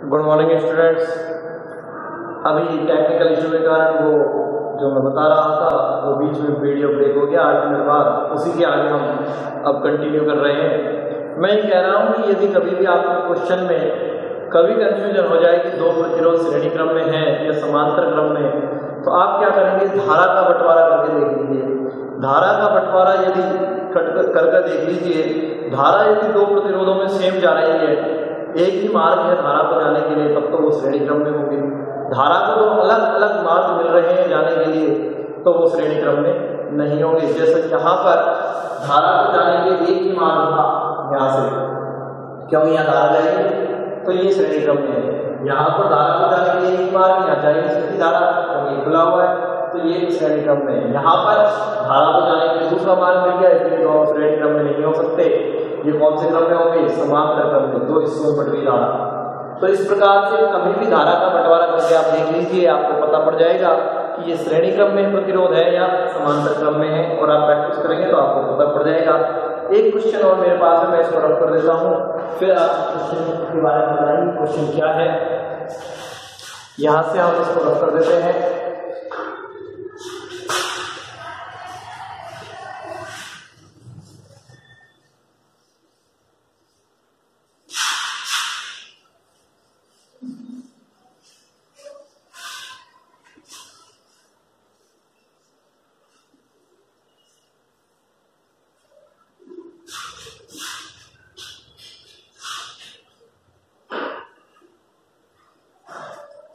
Good morning students. अभी technical issue के कारण वो जो मैं बता रहा था वो बीच में वीडियो ब्रेक हो गया 8 मिनट बाद, उसी के आगे हम अब कंटिन्यू कर रहे हैं। मैं ये कह रहा हूँ कि यदि कभी भी आपके क्वेश्चन में कभी कंफ्यूजन हो जाए कि दो प्रतिरोध श्रेणी क्रम में है या समांतर क्रम में, तो आप क्या करेंगे, धारा का बंटवारा करके देख लीजिए। धारा का बंटवारा यदि करके देख लीजिए, धारा यदि दो प्रतिरोधों में सेम जा रही है, एक ही मार्ग है धारा को जाने के लिए, तब तो वो श्रेणी क्रम में होगी। धारा को दो अलग अलग मार्ग मिल रहे हैं जाने के लिए, तो वो श्रेणी क्रम में नहीं होगी। जैसे यहाँ पर धारा को जाने के लिए एक ही मार्ग था, यहाँ से क्यों यहाँ धारा जाएगी तो ये श्रेणी क्रम में है। यहाँ पर धारा को जाने के लिए एक मार्ग, यहाँ जाएगी सीधी धारा, तो खुला हुआ है, तो ये श्रेणी क्रम में है। यहाँ पर धारा को जाने के लिए दूसरा मार्ग मिल गया, इसलिए दोनों श्रेणी क्रम में नहीं हो सकते। ये कौन से क्रम में होंगे, समांतर क्रम में, दो हिस्सों में बट गई धारा। तो इस प्रकार से कभी भी धारा का बंटवारा करके आप देख लीजिए, आपको पता पड़ जाएगा कि ये श्रेणी क्रम में प्रतिरोध है या समांतर क्रम में है, और आप प्रैक्टिस करेंगे तो आपको पता पड़ जाएगा। एक क्वेश्चन और मेरे पास है, मैं इसको रख कर देता हूँ, फिर आप क्वेश्चन के बारे में बताएंगे क्वेश्चन क्या है। यहाँ से हम इसको रख कर देते हैं।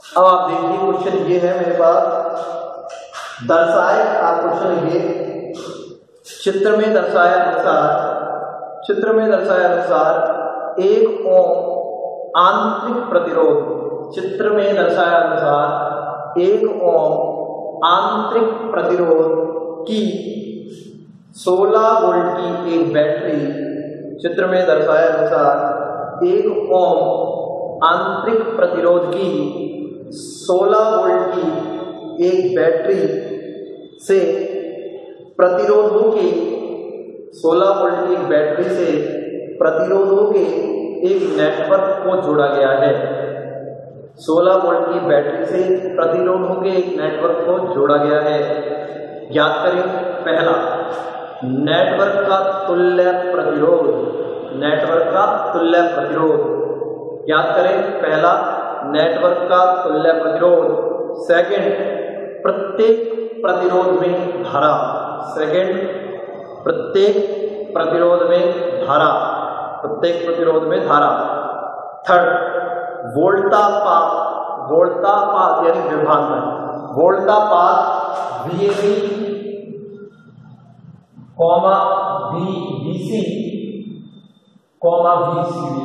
अब आप देखिए क्वेश्चन ये है मेरे पास, दर्शाए आप क्वेश्चन ये चित्र में दर्शाया अनुसार 1 ओम आंतरिक प्रतिरोध, चित्र में दर्शाया अनुसार 1 ओम आंतरिक प्रतिरोध की 16 वोल्ट की एक बैटरी, चित्र में दर्शाया अनुसार 1 ओम आंतरिक प्रतिरोध की 16 वोल्ट की एक बैटरी से प्रतिरोधों के 16 वोल्ट की एक बैटरी से प्रतिरोधों के एक नेटवर्क को जोड़ा गया है। 16 वोल्ट की बैटरी से प्रतिरोधों के एक नेटवर्क को जोड़ा गया है। याद करें, पहला नेटवर्क का तुल्य प्रतिरोध, नेटवर्क का तुल्य प्रतिरोध याद करें, पहला नेटवर्क का तुल्य प्रतिरोध। सेकंड, प्रत्येक प्रतिरोध में धारा, सेकंड प्रत्येक प्रतिरोध में धारा, प्रत्येक प्रतिरोध में धारा। थर्ड, वोल्टापात यानी विभाजन, वोल्टापात VAB, VBC, VCB,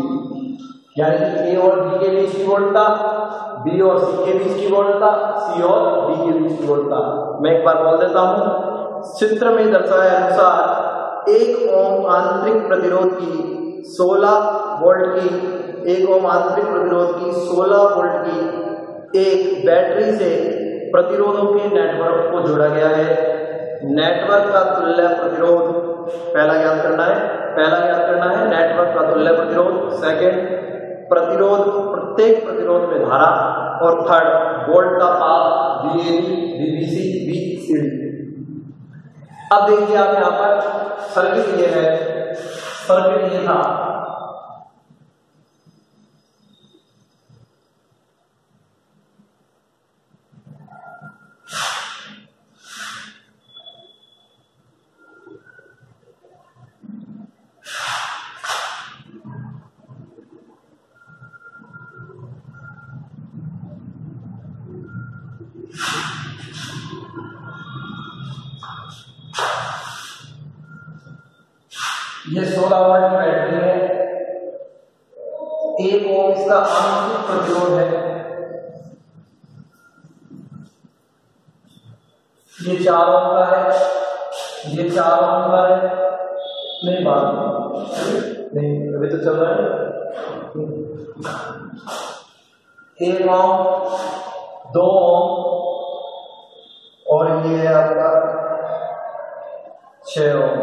यानी कि A और B के बीच की वोल्टता, B और C के बीच की वोल्टता, C और D के बीच की वोल्टता। मैं एक बार बोल देता हूं, चित्र में दर्शाया अनुसार 1 ओम आंतरिक प्रतिरोध की 16 वोल्ट की, 1 ओम आंतरिक प्रतिरोध की 16 वोल्ट की एक बैटरी से प्रतिरोधों के नेटवर्क को जोड़ा गया है। नेटवर्क का तुल्य प्रतिरोध पहला ज्ञात करना है, नेटवर्क का तुल्य प्रतिरोध। सेकंड, प्रतिरोध, प्रत्येक प्रतिरोध में धारा। और थर्ड, वोल्टापात VAB, VBC, VCD। अब देखिए आप यहाँ पर सर्किट ये है, सर्किट ये था, ये 16 वोल्ट की बैटरी है, 1 ओम इसका आंतरिक प्रतिरोध है, ये 4 ओम का है, ये 4 ओम का है, नहीं बात नहीं, अभी तो चल रहा है। 1 ओम, 2 ओम, और ये है आपका 6 ओम,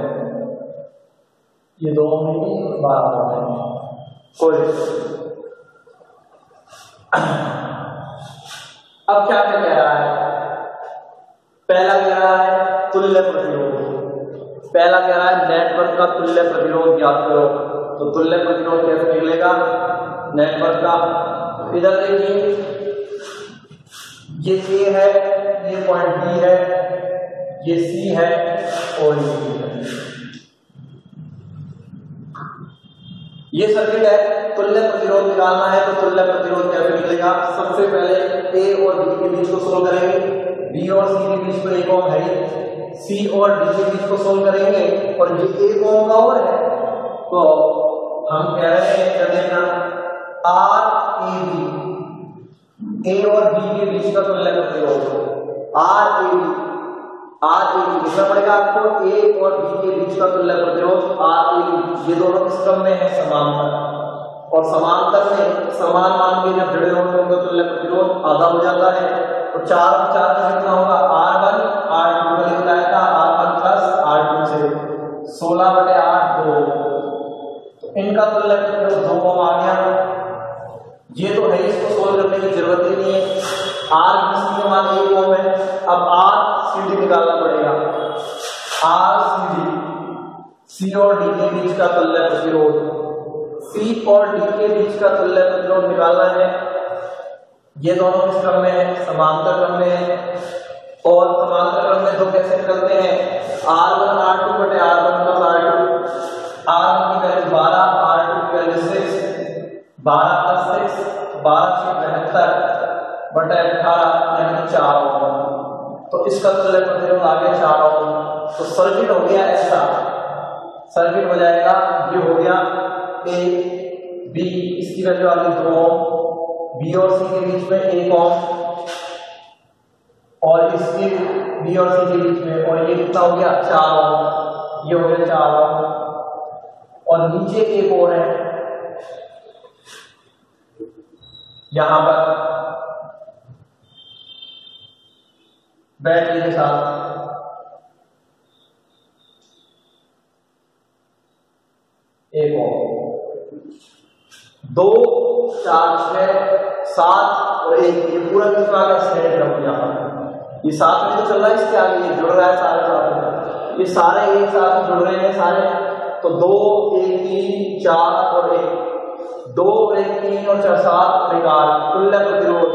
ये 2 ओम की बात करते हैं। कोई अब क्या कह रहा है, पहला कह रहा है तुल्य प्रतिरोध, पहला कह रहा है नेटवर्क का तुल्य प्रतिरोध ज्ञात करो। तो तुल्य प्रतिरोध कैसे निकलेगा नेटवर्क का, इधर देखिए ये A है, ये पॉइंट B है, ये C है और ये B है, ये सर्किट है। तुल्य प्रतिरोध निकालना है तो तुल्य प्रतिरोध कैसे निकलेगा, सबसे पहले A और B के बीच को सोल्व करेंगे, B और C के बीच में 1 ओम है, C और D के बीच को सोल्व करेंगे और ये 1 ओम का और है, तो हम कह रहे हैं क्या देखना RAB, A और B के बीच का तुल्य प्रतिरोध RAB लिखना पड़ेगा आपको, A और B के बीच का तुल्य प्रतिरोध RAB, ये दोनों किस क्रम में है समांतर, और समांतर में समान मान के जब जुड़े होंगे उनका तुल्य प्रतिरोध आधा हो जाता है। तो 4 का कितना होगा R1 R2 का लिख रहा था R1 प्लस R2 से 16/8 2, तो इनका तुल्य प्रतिरोध 2 ओम आ गया। ये तो है, इसको सोल्व करने की जरूरत ही नहीं है, RBC का मान 1 ओम है। अब RCD निकालना पड़ेगा, RCD C और D के बीच का तुल्य प्रतिरोध, C और D के बीच का तुल्य प्रतिरोध निकालना है। ये दोनों किस क्रम में है समांतर क्रम में है, और समांतर क्रम में दो कैसे निकलते हैं R1 R2 बटे R1 प्लस R2, R1 की वैल्यू 12, R2 की वैल्यू 6, 12 प्लस 6 12 से 72 बटे 18 यानी 4 ओम, तो इसका तुल्य प्रतिरोध आ गया 4 ओम। तो सर्किट हो गया ऐसा, सर्किट हो जाएगा, ये हो गया A B, इसकी वैल्यू आ गई 2 ओम, B और C के बीच में 1 ओम, और इसके B और C के बीच में, और ये कितना हो गया 4 ओम, ये हो गया 4 ओम, और नीचे एक और है यहां पर बैटरी के साथ, एक और 2 4 6 7 और 1, ये पूरा कितना आ गया स्ट्रेट ड्रम, यहाँ ये साथ में तो चल रहा है, इसके आगे ये जुड़ रहा है सारे साथ, ये सारे एक साथ जुड़ रहे हैं सारे, तो 2 1 3 4 और 1, 2 1 3 और 4 7 और 1 8 तुल्य प्रतिरोध,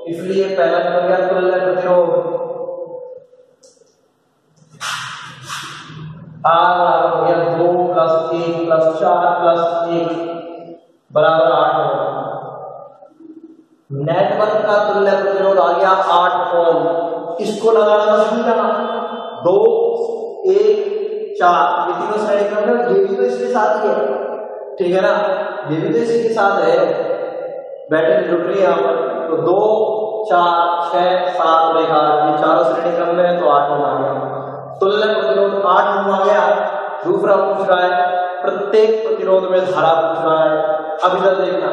इसलिए पहला निकल गया तुल्य प्रतिरोध R हो गया 2 प्लस 1 प्लस 4 प्लस 1 बराबर 8 ओम। नेटवर्क का तुल्य प्रतिरोध आ गया 8 ओम, इसको लगाना मशीन का 2 1 4, ये तीनों साइड क्रम है, ये भी तो इसके साथ ही है, ठीक है ना, ये भी तो इसी के साथ है, बैटरी जुड़ रही है यहाँ पर, तो 2 4 6 7 और 1 8, ये चारों श्रेणी क्रम में है, तो 8 ओम आ गया। तुल्य प्रतिरोध 8 ओम आ गया। दूसरा पूछ रहा है प्रत्येक प्रतिरोध में धारा पूछ रहा है। अब इधर देखना,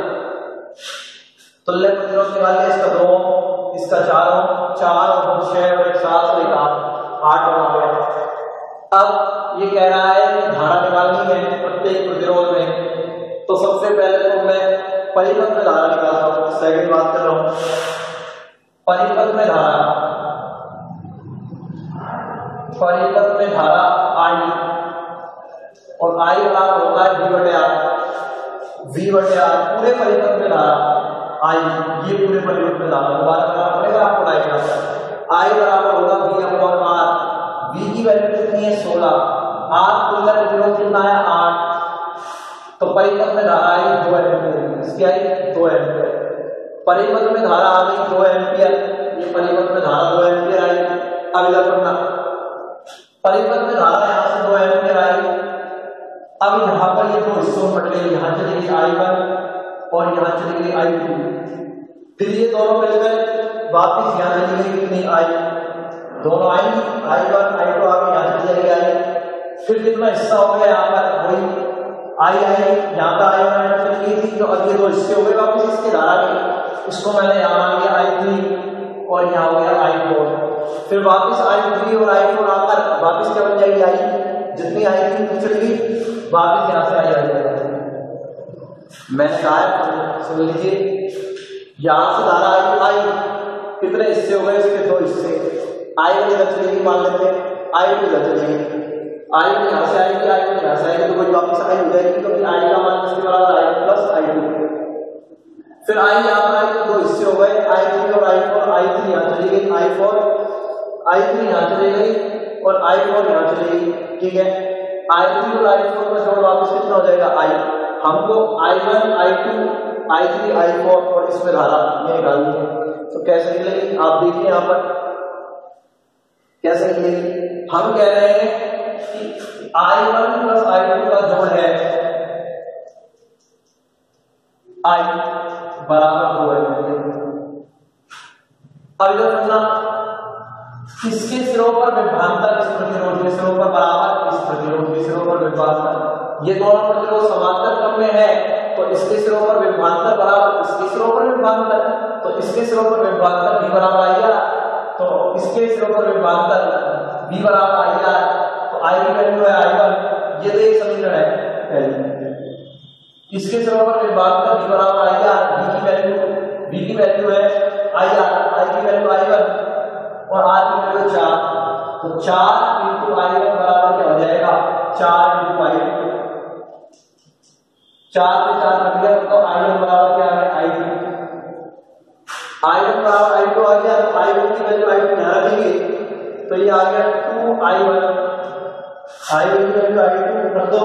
तुल्य प्रतिरोध निकाल लिया, इसका 2 ओम, इसका 4 ओम, 4 और 2 6 और 1 7 और 1 8 ओम आ गया। अब ये कह रहा है कि धारा निकालनी है प्रत्येक प्रतिरोध में, तो सबसे पहले तो मैं परिपथ में धारा निकालता हूँ, सेकंड बात कर रहा हूँ, परिपथ में धारा, परिपथ में धारा I, और I बराबर होता है V बटे R, पूरे परिपथ में धारा I, ये पूरे परिपथ में धारा दोबारा करना पड़ेगा आपको डायग्राम, I बराबर होगा V अपॉन R, V की वैल्यू कितनी है 16, R तुल्य प्रतिरोध कितना है 8, तो परिपथ में धारा आई 2 एम्पीयर, इसकी आई 2 एम्पीयर, परिपथ में धारा आ गई 2 एम्पीयर, ये परिपथ में धारा 2 एम्पीयर आई। अब इधर पढ़ना, परिपथ में धारा यहाँ से 2 एम्पीयर आई, अब यहाँ पर ये 2 हिस्सों में बट गई, यहाँ चली गई I1 और यहाँ चली गई I2, फिर ये दोनों मिलकर वापिस यहाँ चली गई कितनी I, दोनों I1 I2 आ गई, यहाँ चली जाएगी I, फिर कितना हिस्सा हो गया यहाँ पर वही I यहाँ पर I1 चली गई थी, तो अब ये 2 हिस्से हो गए वापिस इसके धारा के, इसको मैंने यहाँ मान लिया I3 और यहाँ हो गया I4, फिर वापस I3 और I4 आकर वापस क्या बन जाएगी I, जितनी I3 चली गई वापस यहाँ से I आ जाएगी। मैंने कहा सुन लीजिए, यहां से धारा आई कितने हिस्से हो गए इसके? 2 हिस्से। I1 इधर चलेगी मान लेते हैं, I2 इधर चलेगी, I1 यहाँ से आएगी, I1 यहाँ से आएगी, तो कोई वापस आई हो जाएगी, तो I का मान किसके बराबर? I1 plus I2। फिर I यहाँ पर आई तो 2 हिस्से हो गए, I3 और I4, I3 यहाँ चली गई, I3 यहाँ चली गई और I4 यहाँ चली गई, ठीक है। I3 और I4 का जोड़ वापस कितना हो जाएगा? I। हमको I1, I2, I3, I4 और इसमें धारा ये निकालनी है, तो कैसे निकलेगी? आप देखिए यहाँ पर कैसे निकलेगी। हम कह रहे हैं कि I1 प्लस I2 का जोड़ है I बराबर 2 एम्पीयर। अब इधर समझना, किसके सिरों पर विभवांतर? इस प्रतिरोध के सिरों पर बराबर इस प्रतिरोध के सिरों पर विभवांतर। ये दोनों प्रतिरोध समांतर क्रम में है, तो इसके सिरों पर विभवांतर बराबर इसके सिरों पर विभवांतर, तो इसके सिरों पर विभवांतर भी बराबर आएगा, तो इसके सिरों पर विभवांतर भी बराबर आएगा, तो I की वैल्यू है I1। ये तो एक समीकरण है पहले। इसके सिरों पर विभवांतर भी बराबर आएगा, V की वैल्यू है IR, I की वैल्यू I1 और R की वैल्यू 4, तो 4 × I1 बराबर क्या हो जाएगा? 4 × I2। 4 से 4 कट गया, तो I1 बराबर क्या है? I2। I1 बराबर I2 आ गया, तो I1 की वैल्यू I2 यहाँ रखेंगे, तो ये आ गया 2I1। I1 की वैल्यू I2 कर दो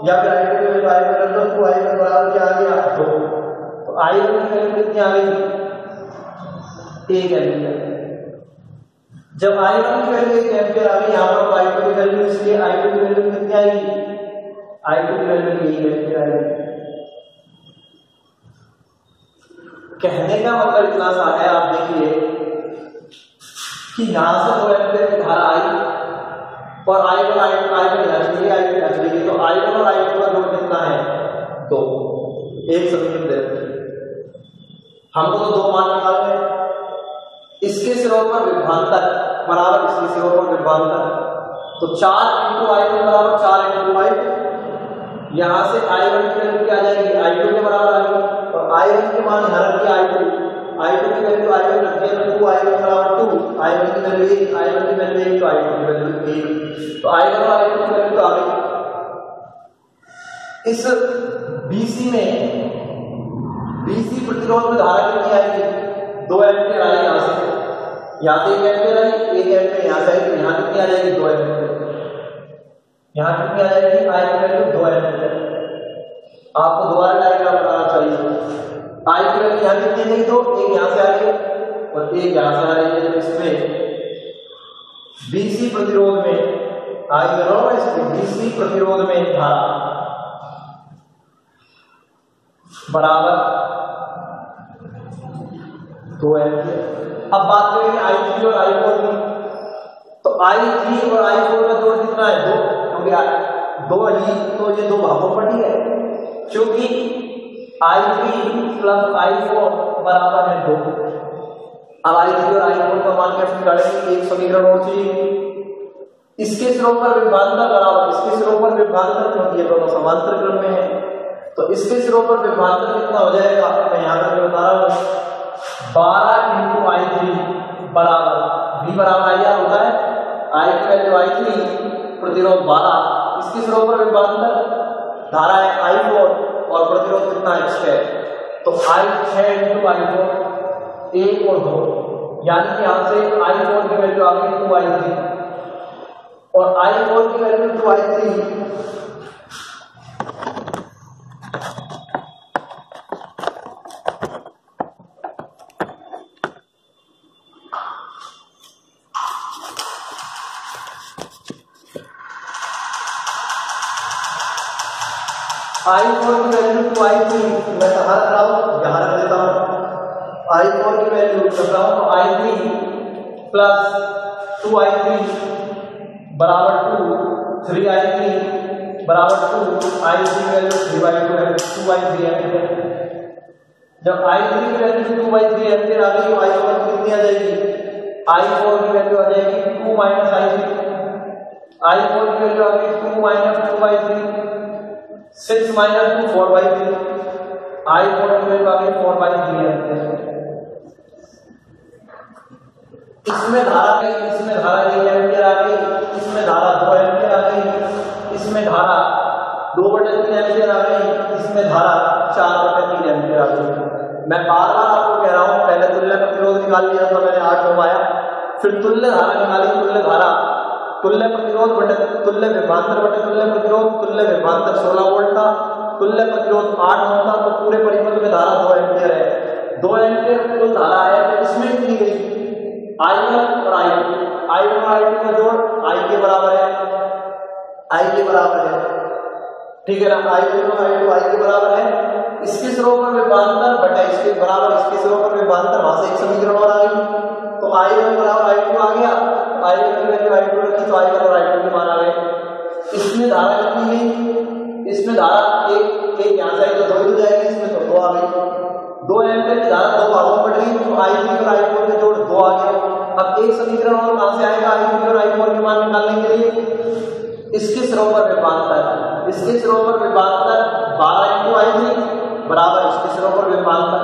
या फिर I2 की वैल्यू I1 कर दो, 2I1 बराबर क्या आ गया? 2। तो I1 की वैल्यू कितनी आ गई? 1 एम्पीयर। जब I1 की वैल्यू 1 एम्पीयर आ गई, यहाँ पर I2 की वैल्यू, इसलिए I2 की वैल्यू कितनी आएगी? I2 की वैल्यू 1 एम्पीयर आएगी। कहने का मतलब इतना सा है, आप देखिए कि यहां से 2 एम्पीयर की धारा आई और I1 यहाँ चली गई, तो I1 और I2 का जोड़ कितना है? 2। एक समीकरण दे हमको तो 2 मान निकालने हैं। इसके सिरों पर विभवांतर बराबर इसके सिरों पर विभवांतर, तो 4 × I1 बराबर 4 × I2। यहां से I1 की वैल्यू क्या आ जाएगी? I2 के बराबर आ गई, और I1 के मान यहाँ रख दिया I2 की वैल्यू I1 रख दिया, तो 2I1 बराबर 2, I1 की वैल्यू 1, I1 की वैल्यू 1, तो I2 की वैल्यू 1, तो I1 और I2 की वैल्यू तो आ गई। इस BC में BC प्रतिरोध में धारा कितनी आएगी? 2 एम्पीयर आएगी। यहाँ से 1 एम्पीयर आई, 1 एम्पीयर यहाँ से आएगी, यहाँ कितनी आ जाएगी? 2 एम्पीयर। यहाँ कितनी आ जाएगी? I की वैल्यू 2 एम्पीयर। आपको दोबारा डायग्राम बनाना चाहिए। I की वैल्यू यहाँ कितनी नहीं, तो 1 यहाँ से आ रही है और 1 यहाँ से आ रही है, तो इसमें BC प्रतिरोध में BC प्रतिरोध में धारा बराबर 2 एम्पीयर। अब बात करेंगे I3 और I4 की, तो I3 और I4 का जोड़ कितना है? 2, क्योंकि 2 ही तो ये 2 भागों पर ही है, क्योंकि I3 प्लस I4 बराबर है 2। अब I3 और I4 का मान कैसे निकालेंगे? एक समीकरण और चाहिए। इसके सिरों पर विभवांतर बराबर इसके सिरों पर विभवांतर, क्योंकि ये दोनों समांतर क्रम में है, तो इसके सिरों पर विभवांतर कितना हो जाएगा? मैं यहाँ पर बता रहा हूँ, 12 × I3 बराबर V बराबर IR होता है। I की वैल्यू I3, प्रतिरोध 12, इसके सिरों पर विभवांतर धारा है I4 और प्रतिरोध कितना है? 6, तो 6 × I4, 1 और 2, यानी कि यहाँ से I4 की वैल्यू आ गई 2I3 और I4 की वैल्यू 2I3 I4 की वैल्यू 2I3 मैं कहाँ रख रहा हूँ? यहाँ रख देता हूँ। I4 की वैल्यू रख रहा हूँ I3 प्लस 2I3 बराबर 2, 3I3 बराबर 2, I3 की वैल्यू 3/2 है, 2/3 एम्पीयर। जब I3 की वैल्यू 2/3 एम्पीयर आ गई, I4 कितनी आ जाएगी? I4 की वैल्यू आ जाएगी 2 - I3। I4 की वैल्यू आ गई 2 - 2/3, 6 - 2 4/3, I4 की वैल्यू आ गई 4/3 एम्पीयर। इसमें धारा गई, इसमें धारा 1 एम्पियर आ गई, इसमें धारा 2 एम्पियर आ गई, इसमें धारा 2/3 एम्पियर आ गई, इसमें धारा 4/3 एम्पियर आ गई। मैं बार बार आपको कह रहा हूं, पहले तुल्य प्रतिरोध निकाल लिया था मैंने 8 ओम आया, फिर तुल्य धारा निकाली, तुल्य धारा तुल्य प्रतिरोध बटे तुल्य विभवांतर बटे तुल्य प्रतिरोध, तुल्य विभवांतर 16 वोल्ट था, तुल्य प्रतिरोध 8 ओम था, तो पूरे परिपथ में धारा 2 एम्पियर है। 2 एम्पियर कुल धारा है, तो इसमें कितनी गई I1 और I2, I1 और I2 का जोड़ I के बराबर है, I के बराबर है, ठीक है ना। I1 और I2 I के बराबर है, इसके सिरों पर विभवांतर बटा इसके बराबर इसके सिरों पर विभवांतर, वहां से एक समीकरण और आ गई, तो I1 बराबर I2 आ गया, I1 की वैल्यू I2 रखी तो I1 और I2 के मान आ गए। इसमें धारा कितनी गई, इसमें धारा एक यहाँ से तो 2 हो जाएगी, इसमें तो 2 आ गई, 2 एम्पियर की धारा 2 भागों में बढ़ गई, तो I3 और I4 के जोड़ 2 आ गया। अब एक समीकरण और कहां से आएगा I3 और I4 के मान निकालने के लिए, इसके सिरों पर विभवांतर, इसके सिरों पर विभवांतर 12 × I3 बराबर इसके सिरों पर विभवांतर,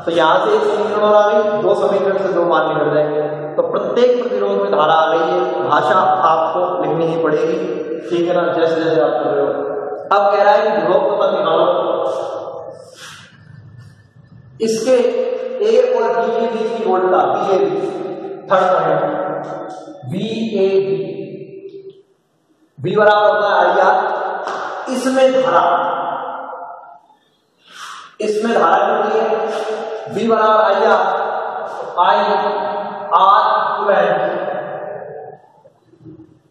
तो यहां से एक समीकरण और आ गई, 2 समीकरण से 2 मान निकल जाएंगे, तो प्रत्येक प्रतिरोध में धारा आ गई है। भाषा आपको लिखनी ही पड़ेगी, ठीक है ना, जैसे जैसे आप कर रहे हो। अब कह रहा है कि ध्रुवत्व निकालो, इसके A और B के बीच की वोल्टता VAB, third point VAB, V बराबर होता है IR, इसमें धारा कितनी है, V बराबर IR,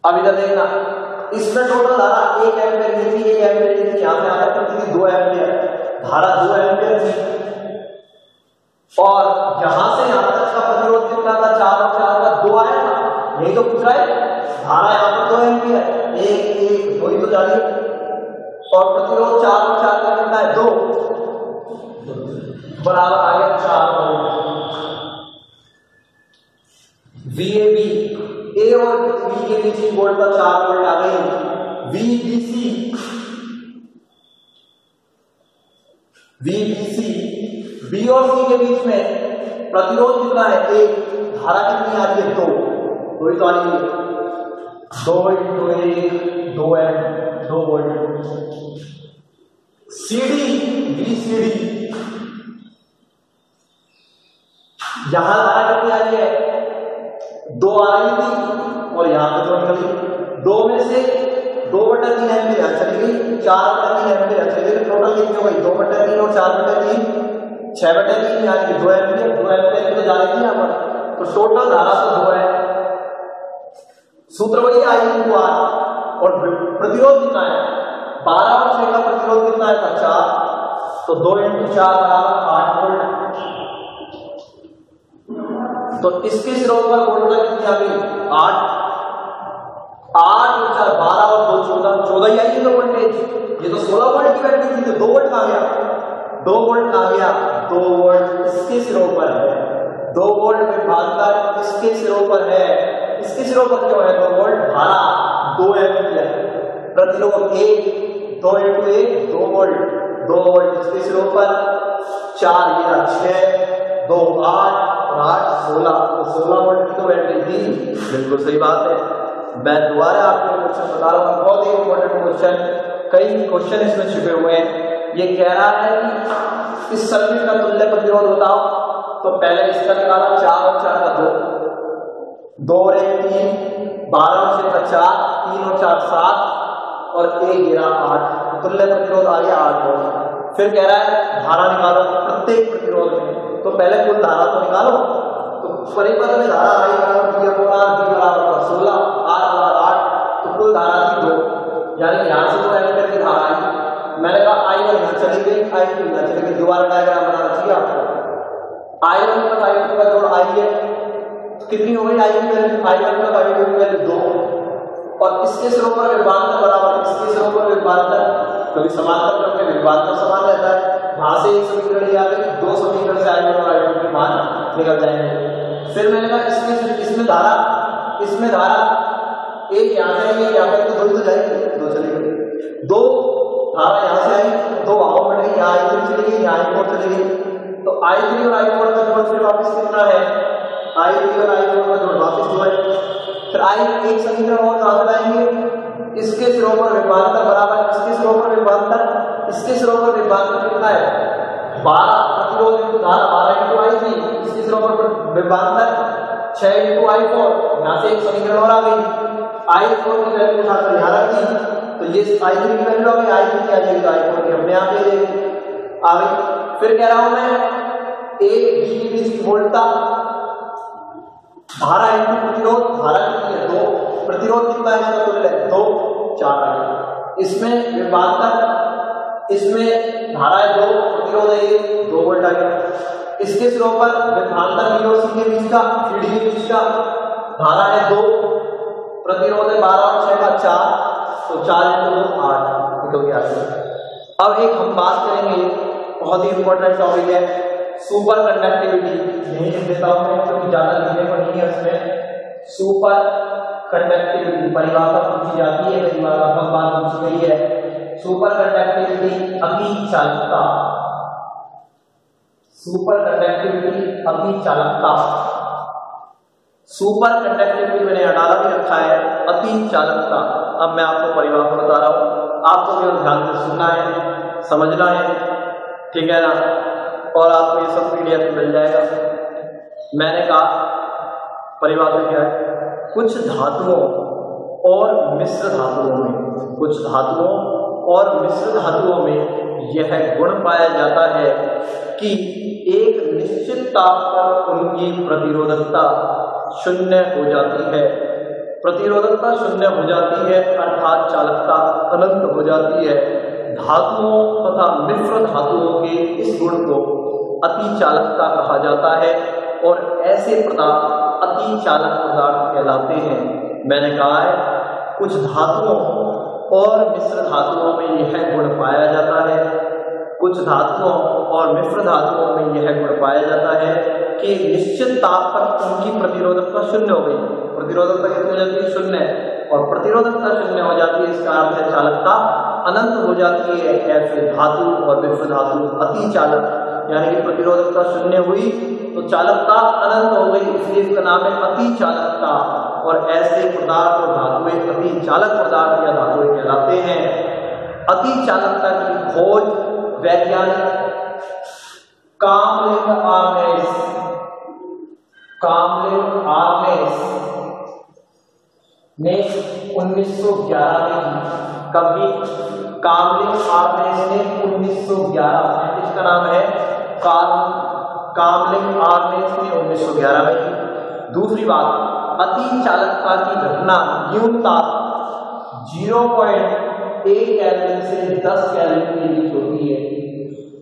अब इधर देखना, इसमें टोटल धारा 1 एम्पियर की थी, 1 एम्पियर की थी, यहां पे आया कितनी 2 एम्पियर, धारा 2 एम्पियर थी, और यहां से यहां तक का प्रतिरोध कितना था, 4 और 4 का 2 आया था, यही तो पूछ रहा है। धारा यहां पर 2 एम्पियर, 1 2 ही तो जा रही है, और प्रतिरोध 4 और 4 का कितना है 2, बराबर आ गया 4 वोल्ट। VAB, A और B के बीच की वोल्टता 4 वोल्ट आ गई। VBC B और C के बीच में प्रतिरोध कितना है 1, धारा कितनी आ रही है 2, 2 ही तो आ रही है, 2 × 1 2 एम्प 2 वोल्ट। BCD यहां धारा कितनी आ रही है 2 आ रही थी, और यहां पे 2 निकली, 2 में से 2/3 एम्पियर चली गई, 4/3 एम्पियर चली गई, टोटल कितनी हो गई 2/3 और 4/3 6/3, यानी कि 2 एम्पियर, 2 एम्पियर की तो जा रही थी यहाँ पर, तो टोटल धारा तो 2 है। सूत्र वही I × R, और प्रतिरोध कितना है 12 और 6 का प्रतिरोध कितना है 4, तो 2 × 4 बराबर 8 वोल्ट। तो इसके सिरों पर वोल्टता कितनी आ गई 8 और 4 12 और 2 14 ही आई है वोल्टेज, ये तो 16 वोल्ट की बैटरी थी, तो 2 वोल्ट आ गया, 2 वोल्ट आ गया, 2 वोल्ट इसके सिरों पर है, 2 वोल्ट विभवांतर इसके सिरों पर है, इसके सिरों पर क्यों है 2 वोल्ट, धारा 2 एम्पियर, प्रतिरोध 1, 2 × 1 2 वोल्ट, 2 वोल्ट इसके सिरों पर, 4 ये 6 2 8 और 8 16, तो 16 वोल्ट की तो बैटरी थी, बिल्कुल सही बात है। मैं दोबारा आपको क्वेश्चन बता रहा हूँ, बहुत ही इंपॉर्टेंट क्वेश्चन, कई क्वेश्चन इसमें छिपे हुए हैं। ये कह रहा है कि इस सर्किट का तुल्य प्रतिरोध बताओ, तो पहले इसका निकाला 4 और 4 का 2 और 1 3, 12 और 6 का 4, 3 और 4 7, और 1 गिरा 8, तुल्य प्रतिरोध आ गया 8 वोल्ट। फिर कह रहा है धारा निकालो प्रत्येक प्रतिरोध में, तो पहले कुल धारा तो निकालो, तो परिपथ में धारा आई बराबर V बराबर 16, R बराबर 8, तो कुल धारा थी 2, यानी यहां से 2 एम्पियर की धारा आई। मैंने कहा I1 यहां चली गई, I2 यहां चली गई, दोबारा डायग्राम बनाना चाहिए आपको। I1 + I2 का जोड़ I है, कितनी हो गई I1 + I2 की वैल्यू 2, और इसके सिरों पर विभवांतर बराबर इसके सिरों पर विभवांतर, क्योंकि समांतर क्रम में विभवांतर समान रहता है, वहां से एक समीकरण आ गई, 2 समीकरण से I1 और I2 के मान निकल जाएंगे। फिर मैंने कहा इसमें धारा एक यहां से आई, यहां पर तो 2 तो जाएगी, 2 चली गई, 2 धारा यहां से आई, 2 भागों में गई, यहाँ I3 चली गई, यहाँ I4 चली गई, तो I3 और I4 का जोड़ फिर वापस कितना है I3 और I4 का जोड़ वापस 2 है। फिर एक समीकरण और कहाँ लाएंगे, इसके सिरों पर विभवांतर बराबर इसके सिरों पर विभवांतर, इसके सिरों पर विभवांतर कितना है 12 प्रतिरोध इंटू धारा 12 इंटू I3, इसके सिरों पर विभवांतर 6 इंटू I4। यहाँ से एक समीकरण और आ गई, I4 की वैल्यू उठा कर यहाँ रख दी तो ये I3 की वैल्यू आ गई, I3 की आ जाएगी तो I4 की अपने आप ले लेंगे आ गई। फिर कह रहा हूं मैं एक B के बीच वोल्टता धारा इंटू प्रतिरोध, धारा कितनी है 2, प्रतिरोध कितना है इसका तुल्य है 2, 4 आ गया। इसमें विभवांतर, इसमें धारा है 2, प्रतिरोध है 2 वोल्ट आ गया। इसके सिरों पर विभवांतर B और C के बीच का, फीड के बीच का धारा है 2, प्रतिरोध है 12 और 6 का 4, तो 4 इंटू 2 8 निकल गया। अब एक हम बात करेंगे, बहुत ही इंपॉर्टेंट टॉपिक है, सुपर कंडक्टिविटी। यही लिख देता हूं मैं क्योंकि ज्यादा लिखने को नहीं है इसमें। सुपर कंडक्टिविटी परिभाषा पूछी जाती है, कई बार बात पूछी गई है। सुपर कंडक्टिविटी अति चालकता, सुपर कंडक्टिविटी अति चालकता। सुपर कंडक्टिविटी मैंने डाला भी रखा है, अति चालकता। अब मैं आपको परिभाषा बता रहा हूं, आपको केवल ध्यान से सुनना है, समझना है, ठीक है ना, और आपको ये सब PDF मिल जाएगा। मैंने कहा परिभाषा क्या है, कुछ धातुओं और मिश्र धातुओं में, कुछ धातुओं और मिश्र धातुओं में यह गुण पाया जाता है कि एक निश्चित ताप पर उनकी प्रतिरोधकता शून्य हो जाती है। प्रतिरोधकता शून्य हो जाती है अर्थात चालकता अनंत हो जाती है। धातुओं तथा मिश्र धातुओं के इस गुण को अति चालकता कहा जाता है और ऐसे पदार्थ अति चालक पदार्थ कहलाते हैं। मैंने कहा है कुछ धातुओं और मिश्र धातुओं में यह गुण पाया जाता है, कुछ धातुओं और मिश्र धातुओं में यह गुण पाया जाता है कि निश्चित ताप पर उनकी प्रतिरोधकता शून्य हो गई। प्रतिरोधकता कितनी हो जाती है शून्य, और प्रतिरोधकता शून्य हो जाती है इसका अर्थ है चालकता अनंत हो जाती है। ऐसे धातु और मिश्र धातु अति चालक, यानी कि प्रतिरोधकता शून्य हुई तो चालकता अनंत हो गई, इसलिए इसका नाम है अति चालकता। और ऐसे पदार्थ और धातुएं अति चालक पदार्थ या धातुएं कहलाते हैं। अति चालकता की खोज वैज्ञानिक कामलिन आर्नेस ने 1911 में की। कभी कामलिन आर्नेस ने 1911 में, इसका नाम है कामलिन आर्नेस ने 1911 में की। दूसरी बात, अति चालकता की घटना न्यूनतम 0.1 केल्विन से 10 केल्विन के बीच होती है।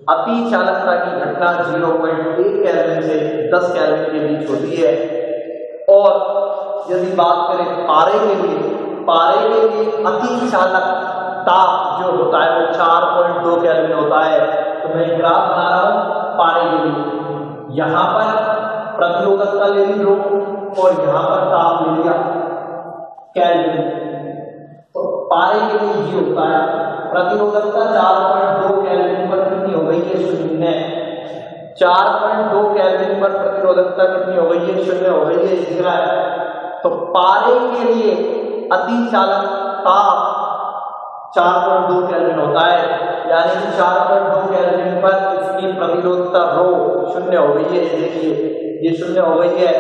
अति चालकता की घटना 0.1 केल्विन से 10 केल्विन के बीच होती है। और यदि बात करें पारे के लिए अति चालक ताप जो होता है वो 4.2 केल्विन होता है। तो मैं ग्राफ बना रहा हूं पारे के लिए, यहां पर प्रतिरोधकता ले ली रो और यहां पर ताप ले लिया केल्विन। तो पारे के लिए ये होता है प्रतिरोधकता 4.2 केल्विन पर कितनी हो गई है शून्य। 4.2 केल्विन पर प्रतिरोधकता कितनी हो गई है शून्य हो गई है, दिख रहा है। तो पारे के लिए अति चालक ताप 4.2 केल्विन होता है, यानी कि 4.2 केल्विन पर इसकी प्रतिरोधकता रो शून्य हो गई है। देखिए ये शून्य हो गई है।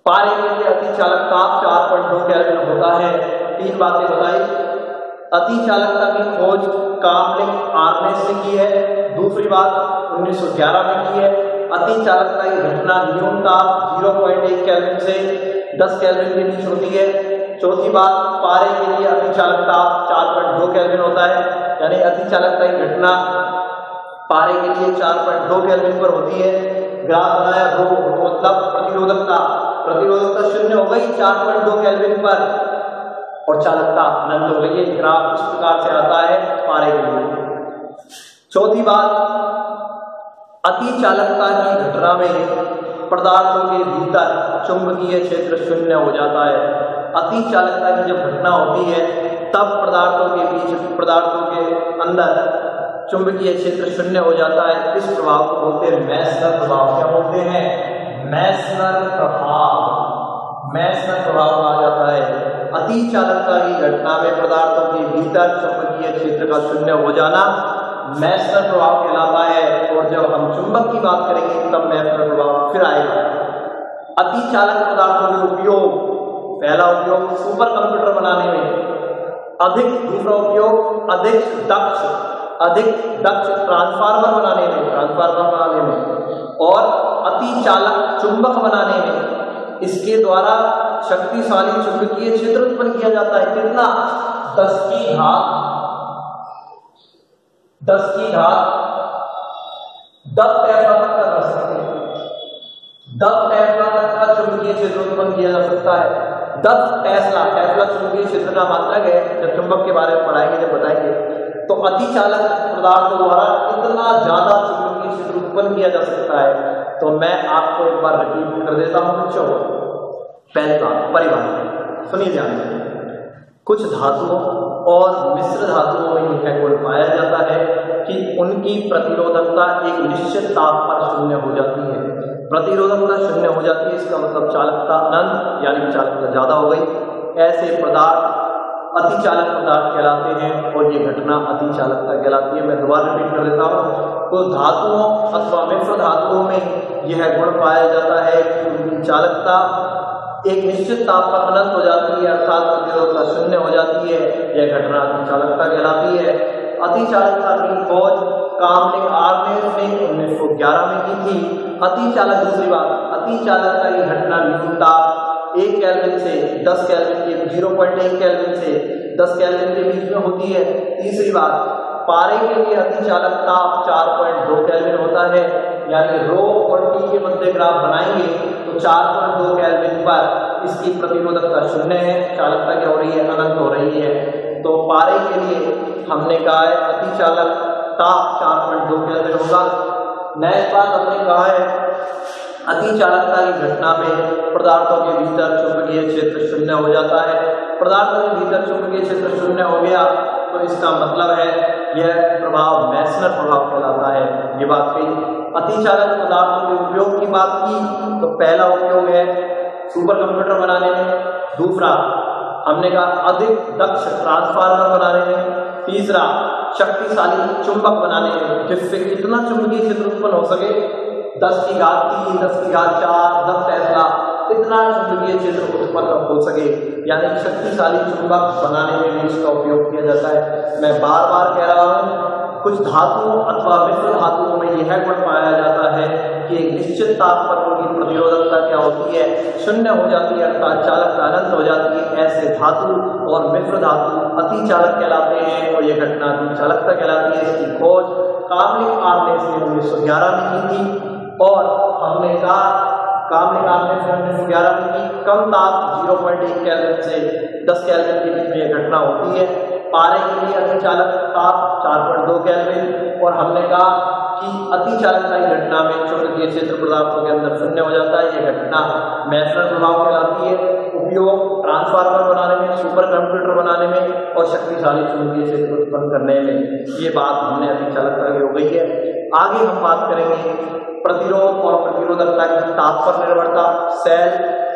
पारे के लिए अति चालक ताप 4.2 केल्विन होता है। 3 बातें बताई। अति चालकता की खोज कामलिन आर्नेस ने की है। दूसरी बात 1911 में की है। अति चालकता की घटना न्यूनतम 0.1 केल्विन से 10 केल्विन के बीच होती है। चौथी बात, पारे के लिए अति चालकता 4.2 केल्विन होता है, यानी अति चालकता की घटना पारे के लिए 4.2 केल्विन पर होती है। ग्राफ बनाया रो मतलब प्रतिरोधकता शून्य हो गई 4.2 केल्विन पर और चालकता अनंत हो गई है। ग्राफ इस प्रकार से आता है पारे के लिए। चौथी बात, अति चालकता की घटना में पदार्थों के भीतर चुंबकीय क्षेत्र शून्य हो जाता है। अति चालकता की जब घटना होती है तब पदार्थों के अंदर चुंबकीय क्षेत्र शून्य हो जाता है। इस प्रभाव को बोलते हैं मेसनर प्रभाव। क्या बोलते हैं? मैस्नर प्रभाव। मैस्नर प्रभाव कहा जाता है अतिचालकता की घटना में पदार्थों के भीतर चुंबकीय क्षेत्र का शून्य हो जाना मैस्नर प्रभाव कहलाता है। और जब हम चुंबक की बात करेंगे तब मैस्नर प्रभाव फिर आएगा। अतिचालक पदार्थों के उपयोग, पहला उपयोग सुपर कंप्यूटर बनाने में, दूसरा उपयोग अधिक दक्ष ट्रांसफार्मर बनाने में और अतिचालक चुंबक बनाने में। इसके द्वारा शक्तिशाली चुंबकीय क्षेत्र उत्पन्न किया जाता है। कितना? 10 की घात 10 टेस्ला तक का 10 टेस्ला तक का चुंबकीय क्षेत्र उत्पन्न किया जा सकता है। 10 टेस्ला चुंबकीय क्षेत्र का मात्रक है। जब चुंबक के बारे में पढ़ाएंगे, जब बताएंगे, तो अतिचालक पदार्थों द्वारा इतना ज्यादा चुंबकीय क्षेत्र उत्पन्न किया जा सकता है। तो मैं आपको एक बार रिपीट कर देता हूं बच्चों। पहला परिभाषा सुनिए ध्यान से। कुछ धातुओं और मिश्र धातुओं में यह गुण पाया जाता है कि उनकी प्रतिरोधकता एक निश्चित ताप पर शून्य हो जाती है। प्रतिरोधकता शून्य हो जाती है, इसका मतलब चालकता अनंत, यानी चालकता ज्यादा हो गई। ऐसे पदार्थ अतिचालक पदार्थ कहलाते हैं और ये घटना अतिचालकता कहलाती है। मैं दोबारा रिपीट कर देता हूँ। तो धातुओं अथवा मिश्र धातुओं में यह गुण पाया जाता है कि उनकी चालकता एक निश्चित ताप पर अनंत हो जाती है, अर्थात प्रतिरोधकता शून्य हो जाती है। यह घटना अतिचालकता कहलाती है। अतिचालकता की खोज कामलिक आर्नेस ने 1911 में की थी। अतिचालक, दूसरी बात, अतिचालकता की घटना न्यूनताप 1 केल्विन से 10 केल्विन के 0.1 केल्विन से 10 केल्विन के बीच में होती है। तीसरी बात, पारे के लिए अतिचालक ताप 4.2 केल्विन होता है, यानी रो और टी के मध्य ग्राफ बनाएंगे तो 4.2 केल्विन पर इसकी प्रतिरोधकता शून्य है, चालकता क्या हो रही है? अनंत हो रही है। तो पारे के लिए हमने कहा है अतिचालक ताप 4.2 केल्विन होगा। नेक्स्ट बात हमने कहा है अतिचालकता की घटना में पदार्थों के भीतर चुंबकीय क्षेत्र शून्य हो जाता है। पदार्थों के भीतर चुंबकीय क्षेत्र शून्य हो गया तो इसका मतलब है यह प्रभाव मैस्नर प्रभाव कहलाता है। ये बात कही। अतिचालक पदार्थों के उपयोग की बात की तो पहला उपयोग है सुपर कंप्यूटर बनाने में, दूसरा हमने कहा अधिक दक्ष ट्रांसफार्मर बनाने में, तीसरा शक्तिशाली चुंबक बनाने में, जिससे कितना चुंबकीय क्षेत्र उत्पन्न हो सके 10 की घात 3, 10 की घात 4, 10 टेस्ला, इतना चुंबकीय क्षेत्र उत्पन्न हो सके, यानी शक्तिशाली चुंबक बनाने में भी इसका उपयोग किया जाता है। मैं बार बार कह रहा हूँ, कुछ धातुओं अथवा मिश्र धातुओं में यह गुण पाया जाता है कि एक निश्चित ताप पर उनकी प्रतिरोधकता क्या होती है? शून्य हो जाती है, अर्थात चालकता अनंत हो जाती है। ऐसे धातु और मिश्र धातु अतिचालक कहलाते हैं और यह घटना अतिचालकता कहलाती है। इसकी खोज कामलिक आर्नेस ने 1911 में की थी और हमने कहा कामलिक आर्नेस ने 1911 में की। कम ताप 0.1 केल्विन से 10 केल्विन के बीच में यह घटना होती है। पारे के लिए अतिचालक ताप 4.2 केल्विन और हमने कहा कि अतिचालकता की घटना में चुंबकीय क्षेत्र पदार्थों के अंदर शून्य हो जाता है। यह घटना मैस्नर प्रभाव कहलाती है। उपयोग ट्रांसफार्मर बनाने में, सुपर कंप्यूटर बनाने में और शक्तिशाली चुंबकीय क्षेत्र उत्पन्न करने में। ये बात हमने अतिचालकता की हो गई है। आगे हम बात करेंगे प्रतिरोध और प्रतिरोधकता की ताप पर निर्भरता,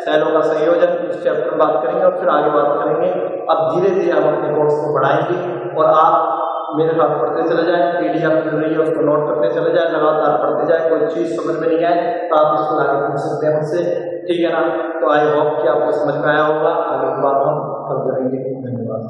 सेलों का संयोजन, इस चैप्टर में बात करेंगे और फिर आगे बात करेंगे। अब धीरे धीरे हम अपने कोर्स को बढ़ाएंगे और आप मेरे साथ पढ़ते चले जाएं। पीडीएफ मिल रही है उसको नोट करते चले जाएं, लगातार पढ़ते जाएं। कोई चीज समझ में नहीं आए तो आप इसको आगे पूछ सकते हैं मुझसे, ठीक है ना? तो आई होप कि आपको समझ में आया होगा। आगे की बात हम कल करेंगे। धन्यवाद।